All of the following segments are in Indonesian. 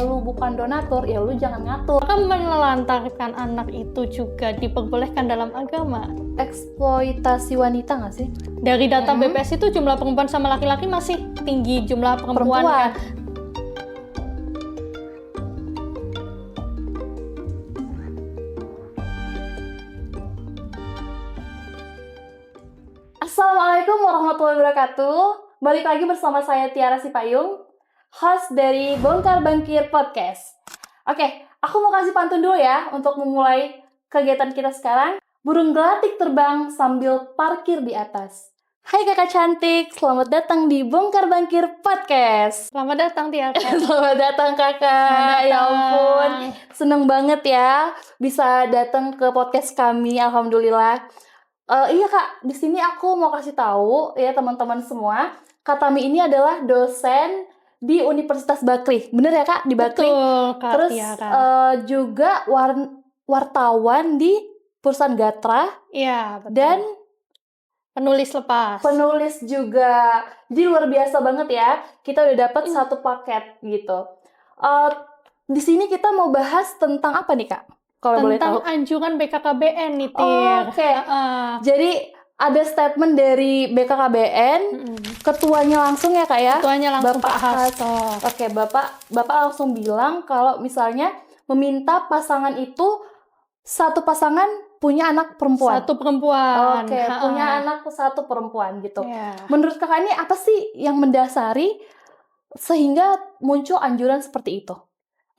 lu bukan donatur, ya lu jangan ngatur. Maka menelantarkan anak itu juga diperbolehkan dalam agama. Eksploitasi wanita nggak sih? Dari data BPS itu jumlah perempuan sama laki-laki masih tinggi jumlah perempuan. Kan? Assalamualaikum warahmatullahi wabarakatuh. Balik lagi bersama saya Tiara Sipayung, host dari Bongkar Bangkir Podcast. Oke, aku mau kasih pantun dulu ya untuk memulai kegiatan kita sekarang. Burung gelatik terbang sambil parkir di atas. Hai kakak cantik, selamat datang di Bongkar Bangkir Podcast. Selamat datang Tiara. Selamat datang kakak. Ya ampun, seneng banget ya bisa datang ke podcast kami. Alhamdulillah. Iya kak, di sini aku mau kasih tahu ya teman-teman semua, Kak Tami ini adalah dosen di Universitas Bakri, bener ya kak, di Bakri. Betul, Kak. Terus juga wartawan di perusahaan Gatra. Iya, betul. Dan penulis lepas. Penulis juga. Jadi luar biasa banget ya. Kita udah dapat satu paket gitu. Di sini kita mau bahas tentang apa nih kak? Kalau boleh tahu. Tentang anjuran BKKBN nih, Tir. Oke. Jadi ada statement dari BKKBN, ketuanya langsung ya kak ya? Ketuanya langsung Bapak Pak Hasto. Oke, Bapak langsung bilang kalau misalnya meminta pasangan itu satu pasangan punya anak perempuan. Satu perempuan. Oke, punya anak satu perempuan gitu. Yeah. Menurut kakak ini apa sih yang mendasari sehingga muncul anjuran seperti itu?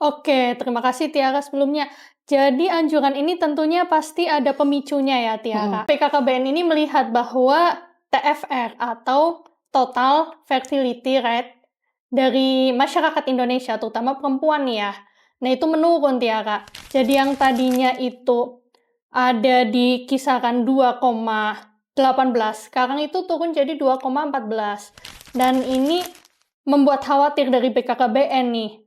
Oke, terima kasih Tiara sebelumnya. Jadi anjuran ini tentunya pasti ada pemicunya ya Tiara. BKKBN ini melihat bahwa TFR atau Total Fertility Rate dari masyarakat Indonesia, terutama perempuan nih ya. Nah itu menurun Tiara. Jadi yang tadinya itu ada di kisaran 2,18, sekarang itu turun jadi 2,14. Dan ini membuat khawatir dari BKKBN nih.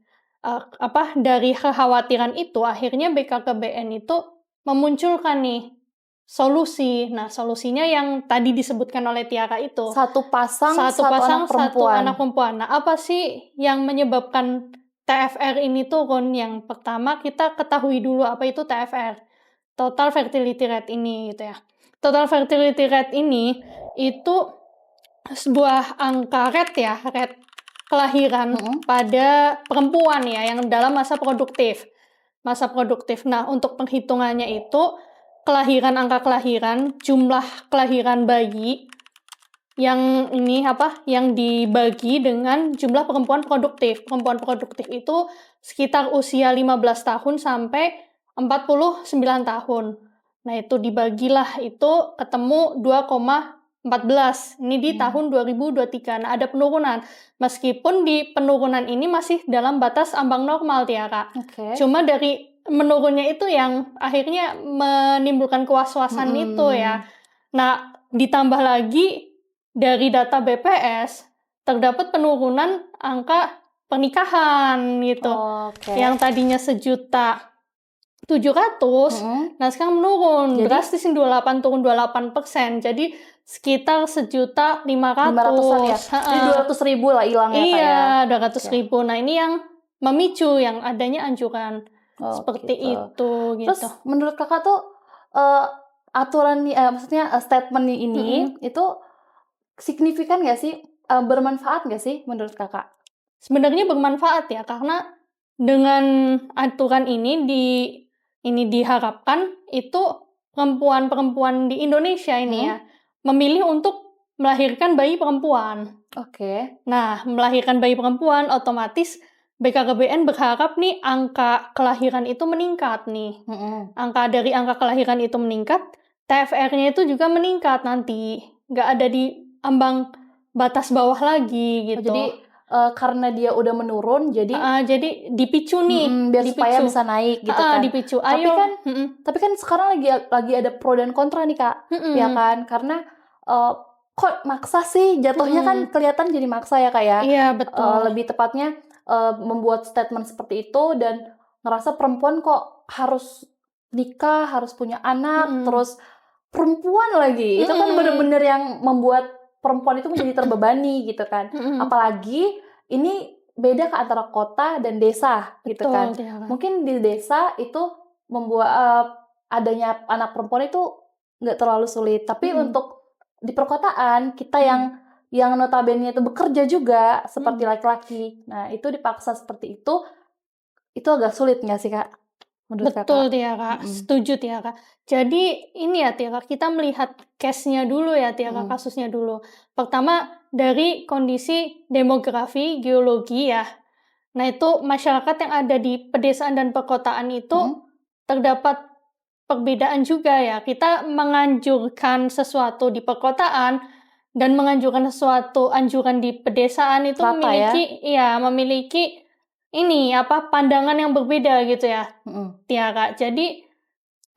Dari kekhawatiran itu akhirnya BKKBN itu memunculkan nih solusi. Nah, solusinya yang tadi disebutkan oleh Tiara itu. Satu pasang satu anak perempuan. Satu anak perempuan. Nah, apa sih yang menyebabkan TFR ini turun? Yang pertama kita ketahui dulu apa itu TFR. Total Fertility Rate ini gitu ya. Total Fertility Rate ini itu sebuah angka rate kelahiran pada perempuan ya yang dalam masa produktif. Nah, untuk penghitungannya itu angka kelahiran, jumlah kelahiran bayi yang dibagi dengan jumlah perempuan produktif. Perempuan produktif itu sekitar usia 15 tahun sampai 49 tahun. Nah, itu dibagilah itu ketemu 2,14. Ini di tahun 2023. Nah, ada penurunan. Meskipun di penurunan ini masih dalam batas ambang normal, Tiara. Cuma dari menurunnya itu yang akhirnya menimbulkan kewaswasan itu ya. Nah, ditambah lagi dari data BPS, terdapat penurunan angka pernikahan gitu. Yang tadinya 1.700.000, nah sekarang menurun. Drastis 28 turun 28%. Jadi sekitar 1.500.000 ya. Jadi 200.000 lah hilangnya Iya, 200.000. Nah, ini yang memicu yang adanya anjuran seperti itu gitu. Terus menurut kakak tuh aturan maksudnya statement ini itu signifikan nggak sih? Bermanfaat nggak sih menurut kakak? Sebenarnya bermanfaat ya, karena dengan aturan ini diharapkan itu perempuan-perempuan di Indonesia ini ya memilih untuk melahirkan bayi perempuan. Nah, melahirkan bayi perempuan otomatis BKKBN berharap nih angka kelahiran itu meningkat nih. Dari angka kelahiran itu meningkat, TFR-nya itu juga meningkat nanti. Nggak ada di ambang batas bawah lagi gitu. Jadi karena dia udah menurun, jadi dipicu nih, biar supaya bisa naik gitu kan. Dipicu. Tapi kan sekarang lagi ada pro dan kontra nih kak, ya kan? Karena kok maksa sih, jatuhnya kan kelihatan jadi maksa ya kak ya. Iya betul. Lebih tepatnya membuat statement seperti itu dan ngerasa perempuan kok harus nikah, harus punya anak, terus perempuan lagi. Itu kan bener-bener yang membuat perempuan itu menjadi terbebani gitu kan. Apalagi ini beda ke antara kota dan desa gitu Betul, kan. Tiara. Mungkin di desa itu membuat adanya anak perempuan itu nggak terlalu sulit. Tapi untuk di perkotaan kita yang notabene itu bekerja juga seperti laki-laki. Nah itu dipaksa seperti itu agak sulit nggak sih Kak? Menurut Betul Kakak? Tiara, setuju Tiara. Jadi ini ya Tiara, kita melihat case-nya dulu ya Tiara, kasusnya dulu. Pertama dari kondisi demografi, geologi ya. Nah itu masyarakat yang ada di pedesaan dan perkotaan itu terdapat perbedaan juga ya. Kita menganjurkan sesuatu di perkotaan dan menganjurkan sesuatu anjuran di pedesaan itu Rata ya? memiliki ini pandangan yang berbeda gitu ya. Tiara. Jadi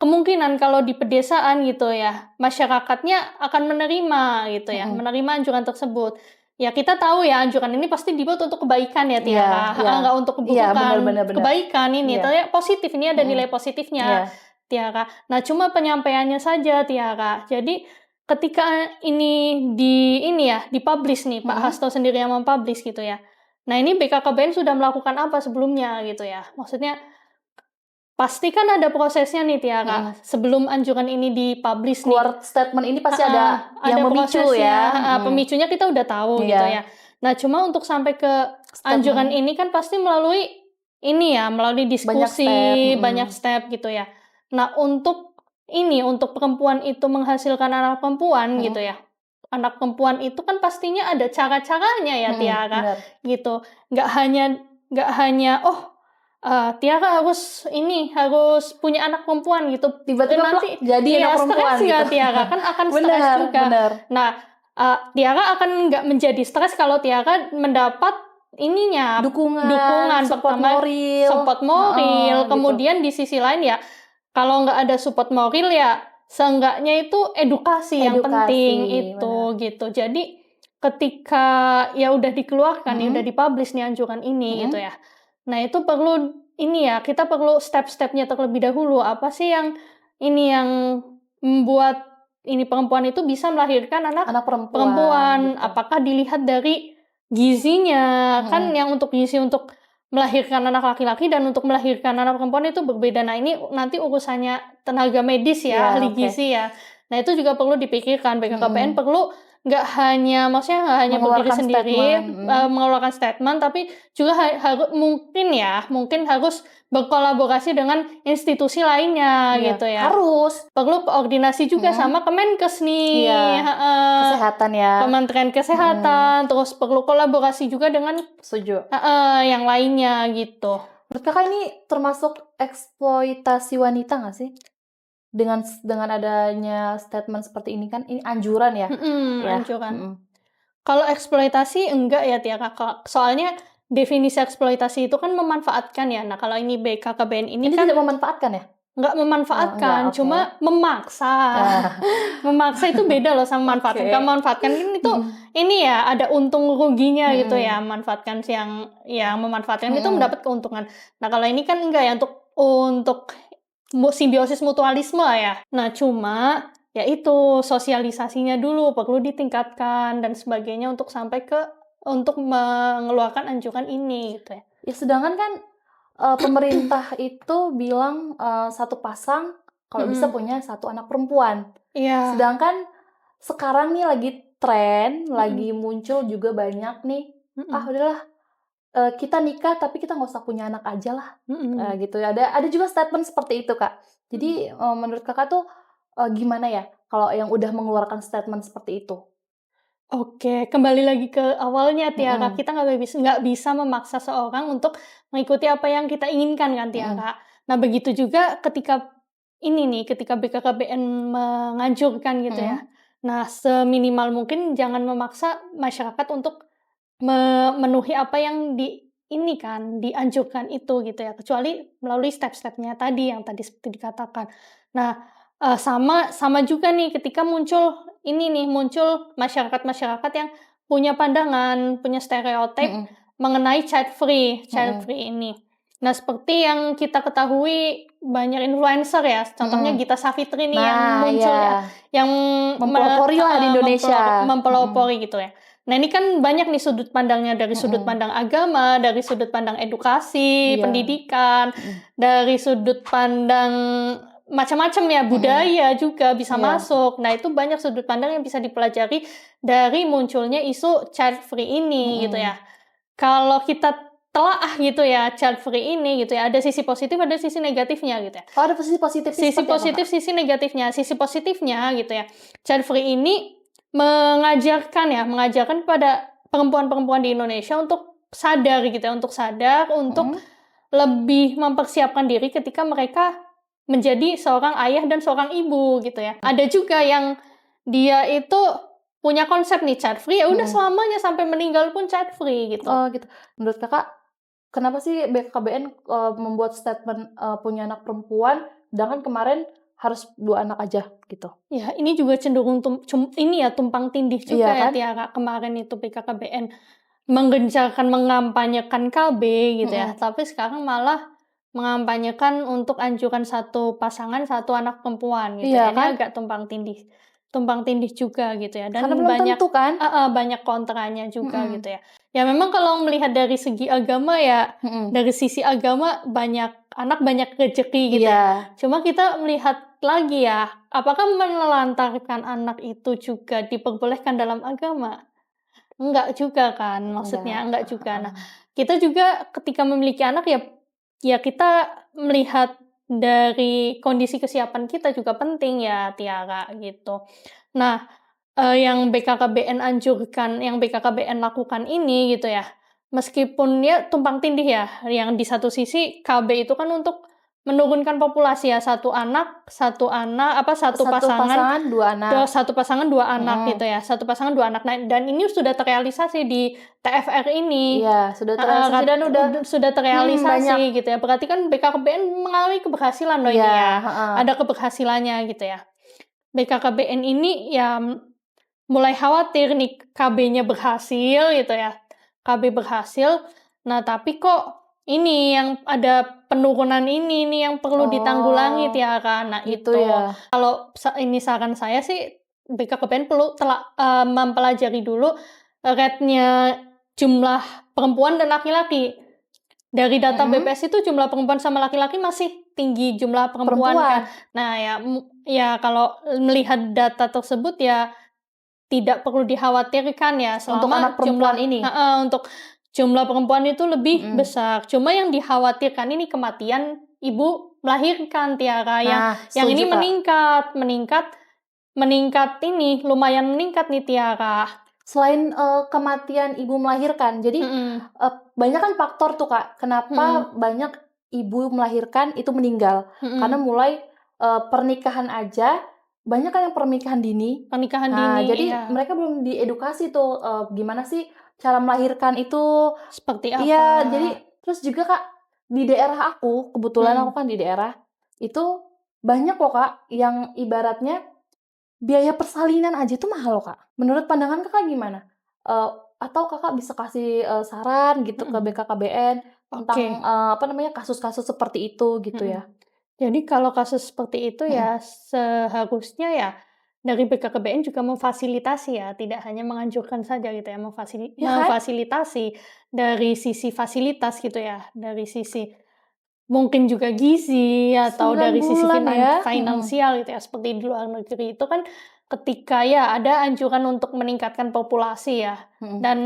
kemungkinan kalau di pedesaan gitu ya, masyarakatnya akan menerima gitu ya, menerima anjuran tersebut. Ya kita tahu ya anjuran ini pasti dibuat untuk kebaikan ya Tiara, nggak untuk keburukan, benar. kebaikan ini, tapi positif, ini ada nilai positifnya Tiara. Nah cuma penyampaiannya saja Tiara. Jadi ketika ini dipublish nih, Pak Hasto sendiri yang mempublish gitu ya. Nah ini BKKBN sudah melakukan apa sebelumnya gitu ya, maksudnya pasti kan ada prosesnya nih Tiara, sebelum anjuran ini dipublish Keluar statement ini pasti ada yang memicu ya. Pemicunya kita udah tahu gitu ya. Nah cuma untuk sampai ke anjuran ini kan pasti melalui diskusi, banyak step gitu ya. Nah untuk perempuan itu menghasilkan anak perempuan gitu ya. Anak perempuan itu kan pastinya ada cara-caranya ya Tiara, gitu. Nggak hanya Tiara harus punya anak perempuan gitu. Tiba-tiba nanti jadi anak perempuan stres gitu. Tiara kan akan stres juga. Benar. Nah, Tiara akan nggak menjadi stres kalau Tiara mendapat dukungan support moral, kemudian di sisi lain ya kalau nggak ada support moral ya seenggaknya itu edukasi yang penting itu gitu. Jadi ketika ya udah dikeluarkan, ya udah dipublish nih anjuran ini gitu ya. Nah itu perlu kita perlu step-stepnya terlebih dahulu. Apa sih yang membuat perempuan itu bisa melahirkan anak perempuan. Gitu. Apakah dilihat dari gizinya, kan yang untuk gizi untuk melahirkan anak laki-laki dan untuk melahirkan anak perempuan itu berbeda. Nah ini nanti urusannya tenaga medis ya, ahli gizi ya. Nah itu juga perlu dipikirkan. BKKBN perlu nggak hanya berdiri sendiri mengeluarkan statement, tapi juga mungkin harus berkolaborasi dengan institusi lainnya gitu ya. Harus perlu koordinasi juga sama Kemenkes nih, kesehatan ya, Kementerian Kesehatan, terus perlu kolaborasi juga dengan yang lainnya gitu. Menurut Kakak ini termasuk eksploitasi wanita nggak sih? Dengan adanya statement seperti ini kan, ini anjuran ya? Anjuran. Kalau eksploitasi enggak ya Tiara, soalnya definisi eksploitasi itu kan memanfaatkan ya. Nah kalau ini BKKBN ini kan tidak memanfaatkan ya? Nggak memanfaatkan, cuma memaksa. Memaksa itu beda loh sama memanfaatkan. Kalau memanfaatkan itu ada untung ruginya gitu ya. Memanfaatkan yang memanfaatkan itu mendapat keuntungan. Nah kalau ini kan enggak ya, untuk simbiosis mutualisme ya. Nah cuma ya itu sosialisasinya dulu perlu ditingkatkan dan sebagainya untuk sampai untuk mengeluarkan anjuran ini gitu ya. Ya sedangkan kan pemerintah itu bilang satu pasang kalau bisa punya satu anak perempuan. Sedangkan sekarang nih lagi tren, lagi muncul juga banyak nih. Udahlah kita nikah tapi kita nggak usah punya anak aja lah, gitu. Ada juga statement seperti itu Kak. Jadi menurut Kakak tuh gimana ya kalau yang udah mengeluarkan statement seperti itu? Oke, kembali lagi ke awalnya Tiara, kita nggak bisa memaksa seorang untuk mengikuti apa yang kita inginkan kan Tiara. Nah begitu juga ketika BKKBN menganjurkan gitu ya. Nah seminimal mungkin jangan memaksa masyarakat untuk memenuhi apa yang dianjurkan itu gitu ya, kecuali melalui step-stepnya tadi yang tadi seperti dikatakan. Nah sama juga nih ketika muncul masyarakat yang punya pandangan, punya stereotip mengenai child free ini. Nah seperti yang kita ketahui banyak influencer ya, contohnya Gita Savitri nih yang muncul ya, yang mempelopori lah di Indonesia, mempelopori gitu ya. Nah, ini kan banyak nih sudut pandangnya, dari sudut pandang agama, dari sudut pandang edukasi, Iya. pendidikan, dari sudut pandang macam-macam ya, budaya juga bisa Iya. masuk. Nah, itu banyak sudut pandang yang bisa dipelajari dari munculnya isu child free ini gitu ya. Kalau kita telaah gitu ya, child free ini gitu ya, ada sisi positif, ada sisi negatifnya gitu ya. Oh, ada sisi positif. Sisi positif, sisi negatifnya. Sisi positifnya gitu ya, child free ini mengajarkan pada perempuan-perempuan di Indonesia untuk sadar gitu ya, untuk lebih mempersiapkan diri ketika mereka menjadi seorang ayah dan seorang ibu gitu ya. Ada juga yang dia itu punya konsep nih child free, ya udah selamanya sampai meninggal pun child free gitu. Oh gitu. Menurut kakak, kenapa sih BKKBN membuat statement punya anak perempuan, sedangkan kemarin harus 2 anak aja gitu? Ya, ini juga cenderung tumpang tindih juga Iya kan? Tiara. Kemarin itu BKKBN menggencarkan, mengampanyekan KB gitu ya, tapi sekarang malah mengampanyekan untuk anjuran satu pasangan, satu anak perempuan gitu Iya ya. Ini kan? agak tumpang tindih juga gitu ya, dan Karena belum tentu kan? banyak kontranya juga gitu ya. Ya memang kalau melihat dari segi agama ya, dari sisi agama anak banyak rezeki gitu ya. Iya. Cuma kita melihat lagi ya, apakah menelantarkan anak itu juga diperbolehkan dalam agama? Enggak juga kan, maksudnya enggak juga. Nah, kita juga ketika memiliki anak ya kita melihat dari kondisi kesiapan kita juga penting ya, Tiara, gitu. Nah, yang BKKBN lakukan ini gitu ya, meskipun ya tumpang tindih ya, yang di satu sisi KB itu kan untuk menurunkan populasi ya, satu pasangan 2 anak. satu pasangan 2 anak gitu ya, satu pasangan 2 anak. Nah, dan ini sudah terrealisasi di TFR ini. Iya, sudah terrealisasi dan sudah terrealisasi banyak. gitu ya. Berarti kan BKKBN mengalami keberhasilan loh ini ya. Ada keberhasilannya gitu ya. BKKBN ini ya mulai khawatir nih KB-nya berhasil gitu ya. KB berhasil, nah tapi kok ini yang ada penurunan ini nih yang perlu ditanggulangi Tiara. Nah Gitu itu ya. kalau ini saran saya sih, BKKBN perlu mempelajari dulu rate-nya jumlah perempuan dan laki-laki. Dari data BPS itu jumlah perempuan sama laki-laki masih tinggi jumlah perempuan kan. Nah ya kalau melihat data tersebut ya tidak perlu dikhawatirkan ya selama Untuk anak perempuan ini? Untuk jumlah perempuan itu lebih besar. Cuma yang dikhawatirkan ini kematian ibu melahirkan, Tiara. Yang ini meningkat ini, lumayan meningkat nih, Tiara. Selain kematian ibu melahirkan, jadi banyak kan faktor tuh Kak, kenapa banyak ibu melahirkan itu meninggal. Karena mulai pernikahan aja, banyak kan yang pernikahan dini. Jadi mereka belum diedukasi tuh gimana sih cara melahirkan itu. Seperti apa? Iya, jadi terus juga Kak, di daerah aku, kebetulan aku kan di daerah, itu banyak kok Kak, yang ibaratnya biaya persalinan aja tuh mahal loh Kak. Menurut pandangan Kakak gimana? Atau Kakak bisa kasih saran gitu ke BKKBN tentang kasus-kasus seperti itu gitu ya? Jadi kalau kasus seperti itu ya seharusnya ya dari BKKBN juga memfasilitasi ya, tidak hanya menganjurkan saja gitu ya, memfasilitasi dari sisi fasilitas gitu ya, dari sisi mungkin juga gizi atau 9 dari sisi bulan ya? finansial gitu ya, seperti di luar negeri itu kan ketika ya ada anjuran untuk meningkatkan populasi ya, dan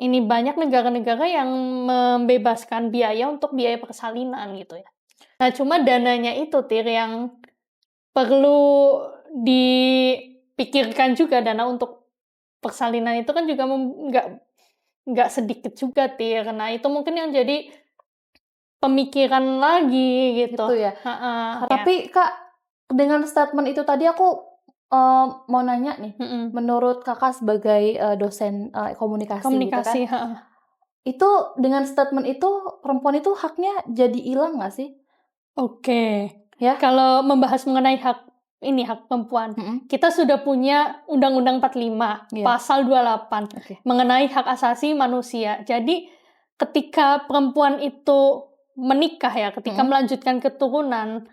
ini banyak negara-negara yang membebaskan biaya untuk biaya persalinan gitu ya. Nah, cuma dananya itu yang perlu dipikirkan juga, dana untuk persalinan itu kan juga nggak sedikit juga Nah, itu mungkin yang jadi pemikiran lagi gitu. Gitu ya. Tapi Kak, dengan statement itu tadi aku mau nanya nih, menurut Kakak sebagai dosen komunikasi gitu kan, itu dengan statement itu perempuan itu haknya jadi hilang nggak sih? Oke. Ya. Kalau membahas mengenai hak perempuan, kita sudah punya Undang-Undang 45, Pasal 28, mengenai hak asasi manusia. Jadi, ketika perempuan itu menikah ya, ketika melanjutkan keturunan,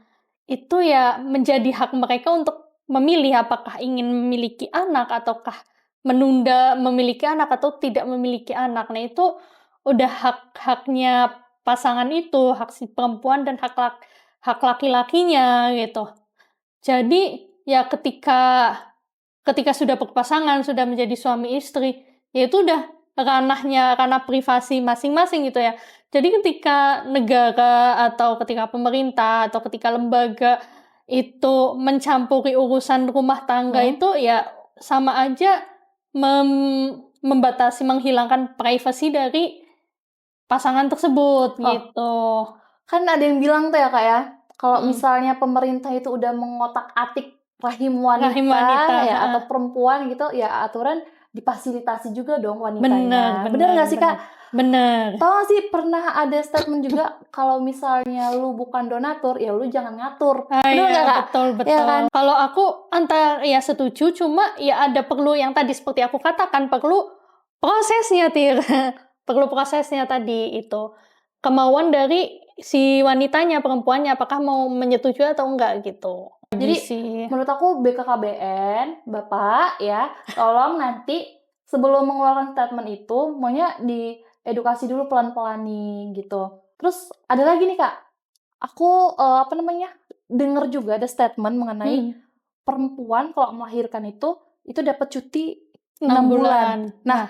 itu ya menjadi hak mereka untuk memilih apakah ingin memiliki anak ataukah menunda memiliki anak atau tidak memiliki anak. Nah, itu udah hak-haknya pasangan itu, hak si perempuan dan hak laki-lakinya gitu. Jadi ya ketika sudah berpasangan, sudah menjadi suami istri, ya itu udah ranah privasi masing-masing gitu ya. Jadi ketika negara atau ketika pemerintah atau ketika lembaga itu mencampuri urusan rumah tangga itu ya sama aja membatasi, menghilangkan privasi dari pasangan tersebut gitu. Kan ada yang bilang tuh ya Kak ya, kalau misalnya pemerintah itu udah mengotak-atik rahim wanita ya atau perempuan gitu, ya aturan difasilitasi juga dong wanitanya. Bener nggak sih Kak? Bener. Tau gak sih pernah ada statement juga kalau misalnya lu bukan donatur, ya lu jangan ngatur. Bener nggak Kak? Betul. Ya kan? Kalau aku ya setuju, cuma ya ada perlu yang tadi seperti aku katakan, perlu prosesnya perlu prosesnya tadi itu. Kemauan dari si wanitanya, perempuannya, apakah mau menyetujui atau enggak gitu. Jadi menurut aku BKKBN, Bapak ya, tolong nanti sebelum mengeluarkan statement itu, maunya diedukasi dulu pelan-pelan nih gitu. Terus ada lagi nih Kak, aku denger juga ada statement mengenai perempuan kalau melahirkan itu dapat cuti 6 bulan. Nah,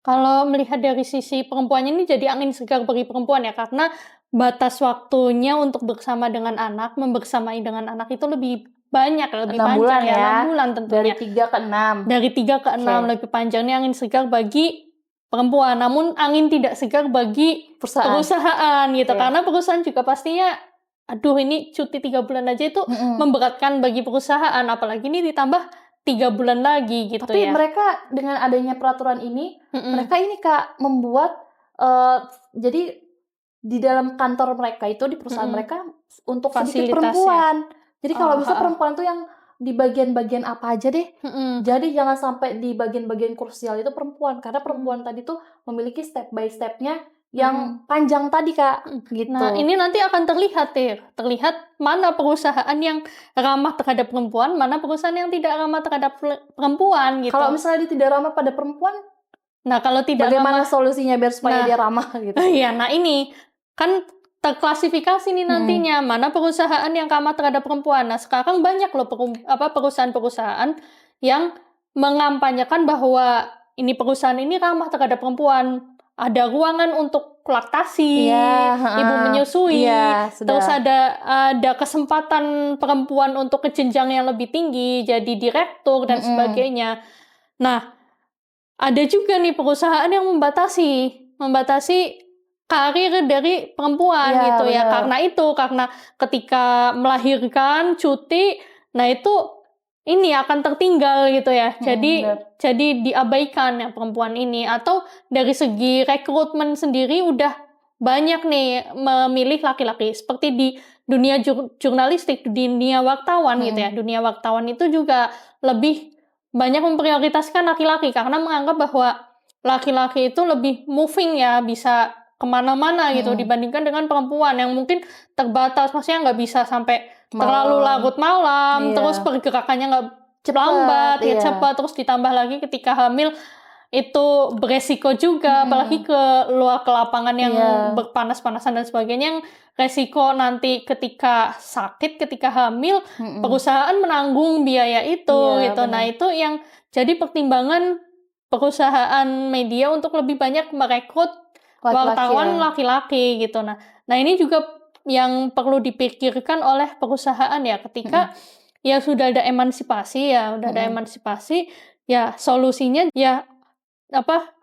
kalau melihat dari sisi perempuannya ini jadi angin segar bagi perempuan ya, karena batas waktunya untuk bersama dengan anak, membersamai dengan anak itu lebih banyak, lebih 6 bulan panjang ya. 6 bulan tentunya. Dari 3 ke 6. Dari 3 ke 6 lebih panjang, ini angin segar bagi perempuan. Namun angin tidak segar bagi perusahaan gitu. Karena perusahaan juga pastinya, aduh ini cuti 3 bulan aja itu memberatkan bagi perusahaan. Apalagi ini ditambah 3 bulan lagi gitu. Tapi mereka dengan adanya peraturan ini, mereka ini Kak membuat jadi di dalam kantor mereka itu, di perusahaan mereka untuk sedikit perempuan. Jadi kalau bisa perempuan tuh yang di bagian-bagian apa aja deh. Jadi jangan sampai di bagian-bagian krusial itu perempuan, karena perempuan tadi tuh memiliki step by step-nya yang panjang tadi Kak. Gitu. Nah, ini nanti akan terlihat mana perusahaan yang ramah terhadap perempuan, mana perusahaan yang tidak ramah terhadap perempuan gitu. Kalau misalnya dia tidak ramah pada perempuan, nah kalau tidak bagaimana solusinya biar supaya dia ramah gitu? Iya, nah ini kan terklasifikasi nih nantinya mana perusahaan yang ramah terhadap perempuan. Nah, sekarang banyak loh perusahaan-perusahaan yang mengampanyekan bahwa ini perusahaan ini ramah terhadap perempuan. Ada ruangan untuk laktasi, ibu menyusui, terus ada kesempatan perempuan untuk ke jenjang yang lebih tinggi, jadi direktur dan sebagainya. Nah, ada juga nih perusahaan yang membatasi karir dari perempuan gitu ya. Karena ketika melahirkan cuti, nah itu ini akan tertinggal gitu ya. Jadi diabaikan ya perempuan ini. Atau dari segi rekrutmen sendiri udah banyak nih memilih laki-laki. Seperti di dunia jurnalistik, di dunia wartawan gitu ya. Dunia wartawan itu juga lebih banyak memprioritaskan laki-laki karena menganggap bahwa laki-laki itu lebih moving ya, bisa kemana-mana gitu dibandingkan dengan perempuan yang mungkin terbatas, maksudnya nggak bisa sampai terlalu larut malam, terus pergerakannya nggak lambat, cepat, terus ditambah lagi ketika hamil itu beresiko juga, apalagi ke luar ke lapangan yang berpanas-panasan dan sebagainya, yang resiko nanti ketika sakit, ketika hamil, perusahaan menanggung biaya itu gitu. Nah itu yang jadi pertimbangan perusahaan media untuk lebih banyak merekrut wartawan laki-laki gitu. Nah ini juga yang perlu dipikirkan oleh perusahaan ya, ketika ya sudah ada emansipasi ya, solusinya ya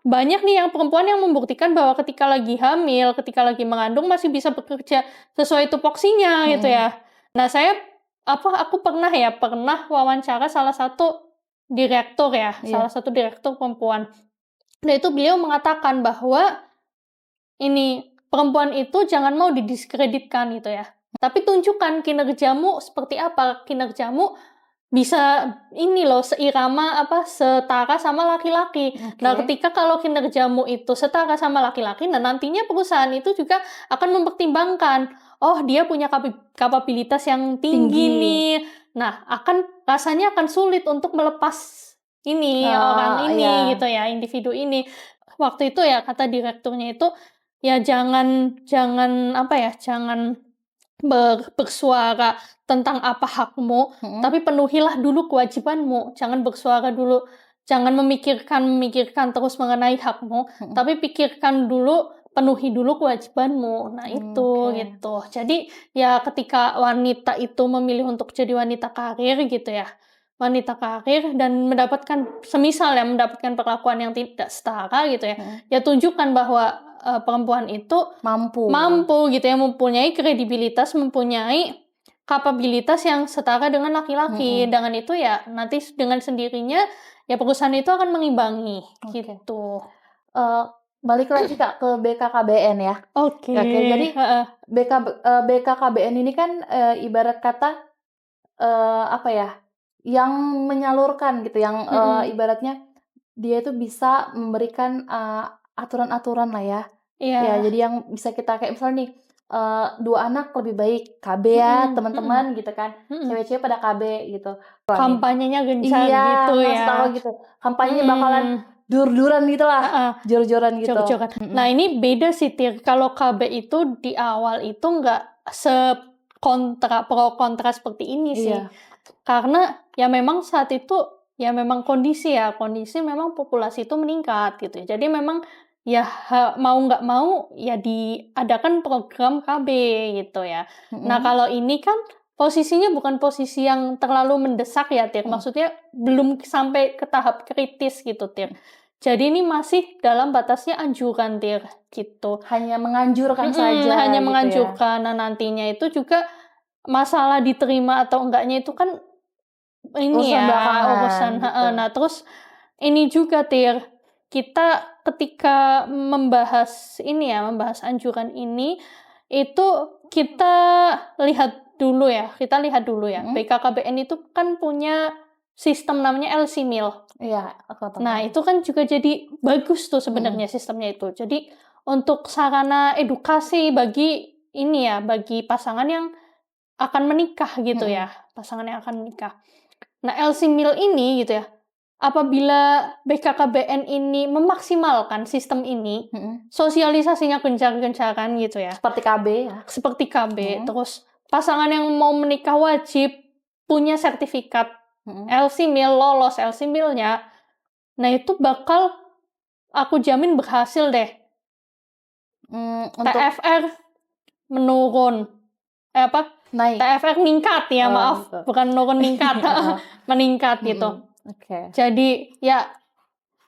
banyak nih yang perempuan yang membuktikan bahwa ketika lagi hamil, ketika lagi mengandung masih bisa bekerja sesuai tupoksinya gitu ya. Nah, aku pernah wawancara salah satu direktur salah satu direktur perempuan. Nah, itu beliau mengatakan bahwa ini perempuan itu jangan mau didiskreditkan gitu ya. Tapi tunjukkan kinerjamu seperti apa, kinerjamu bisa ini loh seirama setara sama laki-laki. Nah, ketika kalau kinerjamu itu setara sama laki-laki, nah nantinya perusahaan itu juga akan mempertimbangkan, oh dia punya kapabilitas yang tinggi nih. Nah, rasanya akan sulit untuk melepas ini, orang ini Iya. gitu ya, individu ini. Waktu itu ya kata direkturnya itu, ya jangan jangan bersuara tentang apa hakmu, Mhm. tapi penuhilah dulu kewajibanmu. Jangan bersuara dulu, jangan memikirkan terus mengenai hakmu, Mhm. tapi pikirkan dulu, penuhi dulu kewajibanmu. Nah itu, Oke. gitu. Jadi, ya ketika wanita itu memilih untuk jadi wanita karir gitu ya, wanita karir dan mendapatkan perlakuan yang tidak setara gitu ya, Mhm. ya tunjukkan bahwa, perempuan itu Mampu. mampu gitu ya, mempunyai kredibilitas, mempunyai kapabilitas yang setara dengan laki-laki. Mhm. Dengan itu ya nanti dengan sendirinya ya perusahaan itu akan mengimbangi, Oke. gitu. Eee, Balik lagi Kak ke BKKBN ya. Oke, Oke, jadi heeh. BKKBN ini kan, ibarat kata, apa ya, yang menyalurkan gitu, yang, Mhm, ibaratnya dia itu bisa memberikan, aturan-aturan lah ya. Ya, iya, jadi yang bisa kita kayak misalnya nih, 2 anak lebih baik KB ya mhm mhm teman-teman gitu kan, mhm. cewek-cewek pada KB gitu. Wah nih Kampanyenya gencar iya, gitu maksud aku ya, gitu, kampanyenya bakalan mhm, dur-duran gitulah, heeh. jor-joran gitu. Jor-joran. Mhm. Nah, ini beda sih, Tir. Kalau KB itu di awal itu nggak pro kontra seperti ini sih. Iya. Karena ya memang saat itu, ya memang kondisi memang populasi itu meningkat gitu ya. Jadi memang ya mau nggak mau ya diadakan program KB gitu ya. Nah, Mhm. kalau ini kan posisinya bukan posisi yang terlalu mendesak ya, Tir. Mhm. Maksudnya belum sampai ke tahap kritis gitu, Tir. Jadi ini masih dalam batasnya anjuran, Tir, gitu. Hanya menganjurkan Mhm, hanya saja gitu ya. menganjurkan. Nah, nantinya itu juga masalah diterima atau enggaknya itu kan ini Urusan ya, belakangan urusan gitu. heeh. Nah, terus ini juga, Tir, kita ketika membahas anjuran ini, itu kita lihat dulu ya, Mhm. BKKBN itu kan punya sistem namanya LC-Meal. Iya, aku Nah, tahu. itu kan juga jadi bagus tuh Mhm. sebenarnya sistemnya itu. Jadi, untuk sarana edukasi bagi ini ya, bagi pasangan yang akan menikah gitu Mhm. ya, pasangan yang akan menikah. Nah, LC Meal ini gitu ya, apabila BKKBN ini memaksimalkan sistem ini, Mhm. sosialisasinya gencar-gencaran gitu ya, Seperti KB ya. seperti KB, Mhm. terus pasangan yang mau menikah wajib punya sertifikat Mhm. LC Meal, lolos LC Meal-nya, nah itu bakal aku jamin berhasil deh. Untuk TFR menurun. naik. TFR meningkat ya, Oh maaf, gitu. bukan menurun, meningkat. Heeh. Meningkat gitu. Mhm. Oke. Jadi ya,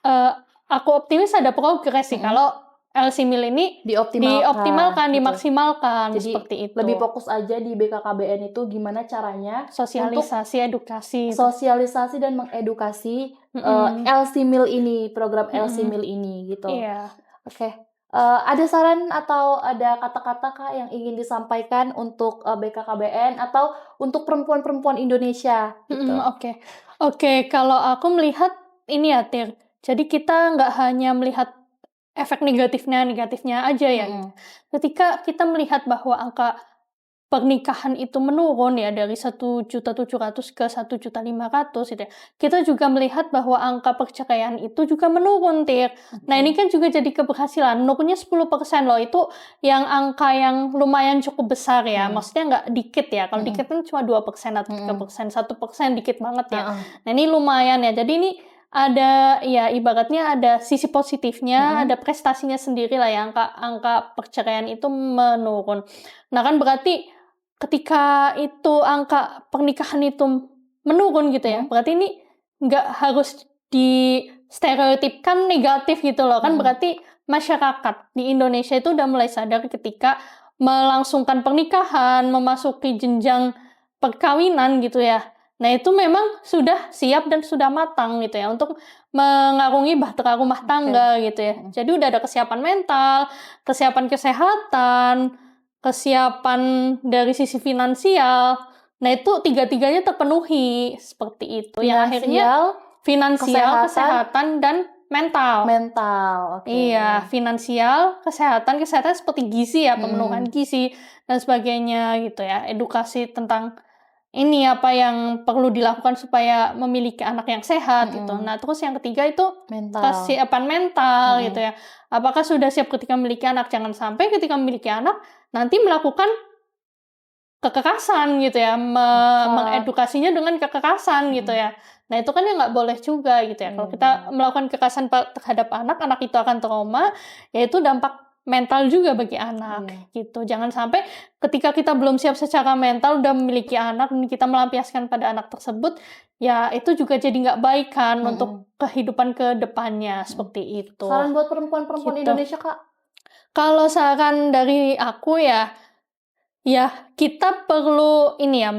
eee, aku optimis ada progres sih Mhm. kalau LC Meal ini Dioptimalkan dioptimalkan, gitu. dimaksimalkan, Jadi seperti lebih itu. fokus aja di BKKBN itu gimana caranya untuk Sosialisasi, edukasi itu. sosialisasi dan mengedukasi, Mhm, LC Meal ini, program LC mhm, Meal ini gitu. iya. Oke, ada saran atau ada kata-kata Kak yang ingin disampaikan untuk, BKKBN atau untuk perempuan-perempuan Indonesia Mhm, gitu? oke. Oke, kalau aku melihat ini ya, Tir, jadi kita nggak hanya melihat efek negatifnya aja ya, gitu. Mhm. Ketika kita melihat bahwa angka pernikahan itu menurun ya dari 1.700.000 ke 1.500.000 gitu ya, kita juga melihat bahwa angka perceraian itu juga menurun, Tir. Nah, ini Oke. kan juga jadi keberhasilan, menurunnya 10% loh, itu yang angka yang lumayan cukup besar ya, Mhm. maksudnya nggak dikit ya, kalau dikit Mhm. kan cuma 2% atau tiga Mhm. persen 1% dikit banget ya. Heeh. Nah, ini lumayan ya, jadi ini ada ya ibaratnya ada sisi positifnya, ada Mhm. prestasinya sendiri lah ya, angka angka perceraian itu menurun. Nah, kan berarti ketika itu angka pernikahan itu menurun gitu ya, Mhm. berarti ini nggak harus distereotipkan negatif gitu loh, kan Mhm. berarti masyarakat di Indonesia itu udah mulai sadar ketika melangsungkan pernikahan, memasuki jenjang perkawinan gitu ya. Nah, itu memang sudah siap dan sudah matang gitu ya, untuk mengarungi bahtera rumah Oke. tangga gitu ya. Mhm. Jadi udah ada kesiapan mental, kesiapan kesehatan, kesiapan dari sisi finansial. Nah, itu tiga-tiganya terpenuhi, seperti itu. Yang akhirnya Finansial, finansial, kesehatan, kesehatan, dan mental. mental, oke. Iya, finansial, kesehatan seperti gizi ya, pemenuhan Mhm. gizi, dan sebagainya gitu ya. Edukasi tentang ini apa yang perlu dilakukan supaya memiliki anak yang sehat gitu. Nah, terus yang ketiga itu Mental. kesiapan mental gitu ya. Apakah sudah siap ketika memiliki anak? Jangan sampai ketika memiliki anak nanti melakukan kekerasan gitu ya, mengedukasinya dengan kekerasan gitu ya. Nah, itu kan ya nggak boleh juga gitu ya. Kalau kita melakukan kekerasan terhadap anak, anak itu akan trauma, yaitu dampak mental juga bagi anak gitu. Jangan sampai ketika kita belum siap secara mental udah memiliki anak dan kita melampiaskan pada anak tersebut, ya itu juga jadi nggak baik kan untuk kehidupan ke depannya seperti itu. Saran buat perempuan-perempuan Gitu. Indonesia, Kak? Kalau saran dari aku ya kita perlu ini ya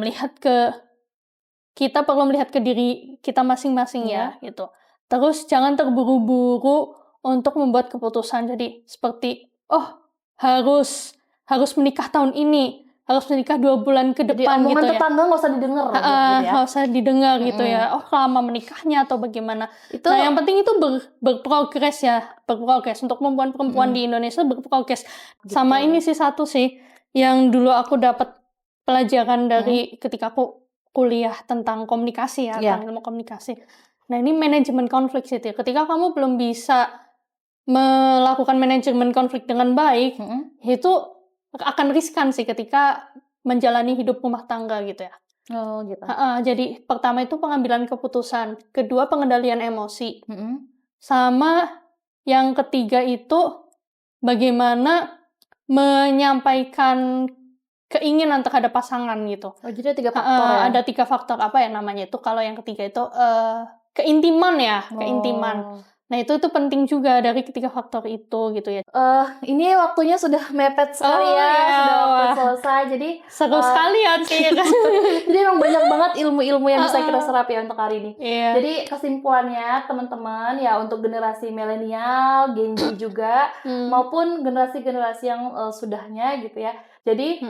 kita perlu melihat ke diri kita masing-masing ya gitu. Terus jangan terburu-buru untuk membuat keputusan. Jadi seperti harus menikah tahun ini, harus menikah 2 bulan ke Jadi depan omongan gitu ya. tetangga nggak usah didengar gitu ya. Nggak usah didengar gitu ya. Lama menikahnya atau bagaimana. Itu Nah, yang penting itu berprogres ya, berprogres untuk perempuan-perempuan di Indonesia berprogres. Sama ini sih satu sih yang dulu aku dapat pelajaran dari ketika aku kuliah tentang komunikasi ya, tentang ilmu komunikasi. Nah, ini manajemen konflik sih. Ketika kamu belum bisa melakukan manajemen konflik dengan baik, itu akan riskan sih ketika menjalani hidup rumah tangga gitu ya. Oh, gitu. Jadi pertama itu pengambilan keputusan, kedua pengendalian emosi, sama yang ketiga itu bagaimana menyampaikan keinginan terhadap pasangan gitu. Oh, jadi ada 3 faktor ya? Ada 3 faktor, apa ya namanya itu, kalau yang ketiga itu keintiman ya, keintiman. Nah, itu penting juga dari ketiga faktor itu gitu ya. Ini waktunya sudah mepet sekali sudah waktu selesai. Jadi seru sekali ya, Tir. Jadi emang banyak banget ilmu-ilmu yang bisa kita serap ya untuk hari ini. Iya. Jadi kesimpulannya teman-teman ya, untuk generasi milenial, Gen Z juga maupun generasi-generasi yang sudahnya gitu ya. Jadi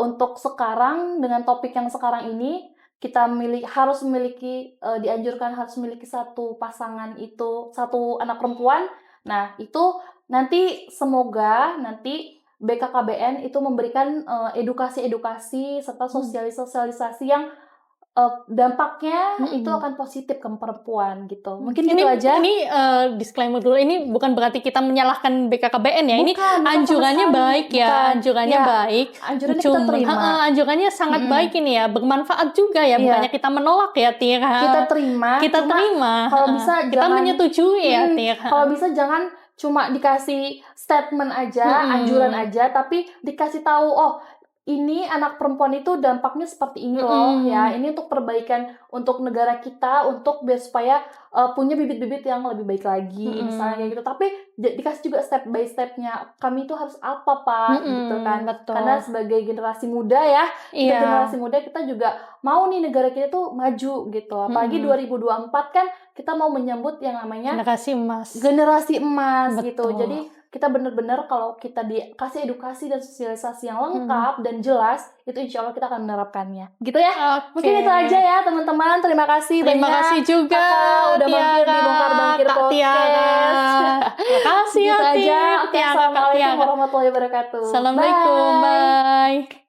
untuk sekarang dengan topik yang sekarang ini, kita harus memiliki dianjurkan harus memiliki satu pasangan itu, satu anak perempuan. Nah, itu nanti semoga nanti BKKBN itu memberikan edukasi-edukasi serta sosialisasi yang dampaknya itu akan positif ke perempuan gitu. Mungkin gitu aja. Ini disclaimer dulu, ini bukan berarti kita menyalahkan BKKBN ya. Ini anjurannya baik ya, anjurannya baik. Anjurannya kita terima. Anjurannya sangat baik ini ya, bermanfaat juga ya. Bukannya kita menolak ya, Tir. Kita terima. Kalau bisa kita menyetujui ya, Tir. Kalau bisa jangan cuma dikasih statement aja, anjuran aja, tapi dikasih tahu, ini anak perempuan itu dampaknya seperti ini loh ya. Ini untuk perbaikan untuk negara kita, untuk biar supaya punya bibit-bibit yang lebih baik lagi misalnya kayak gitu. Tapi dikasih juga step by stepnya. Kami itu harus apa, Pak, gitu kan. Betul. Karena sebagai generasi muda ya, generasi muda kita juga mau nih negara kita tuh maju gitu. Apalagi 2024 kan kita mau menyambut yang namanya generasi emas gitu. Jadi kita benar-benar kalau kita dikasih edukasi dan sosialisasi yang lengkap dan jelas, itu insya Allah kita akan menerapkannya. Gitu ya? Mungkin itu aja ya teman-teman. Terima kasih banyak. Terima kasih juga udah mampir di Bongkar Bangkir Podcast. Terima kasih gitu ya, aja. Tiara. Assalamualaikum warahmatullahi wabarakatuh. Assalamualaikum. Bye.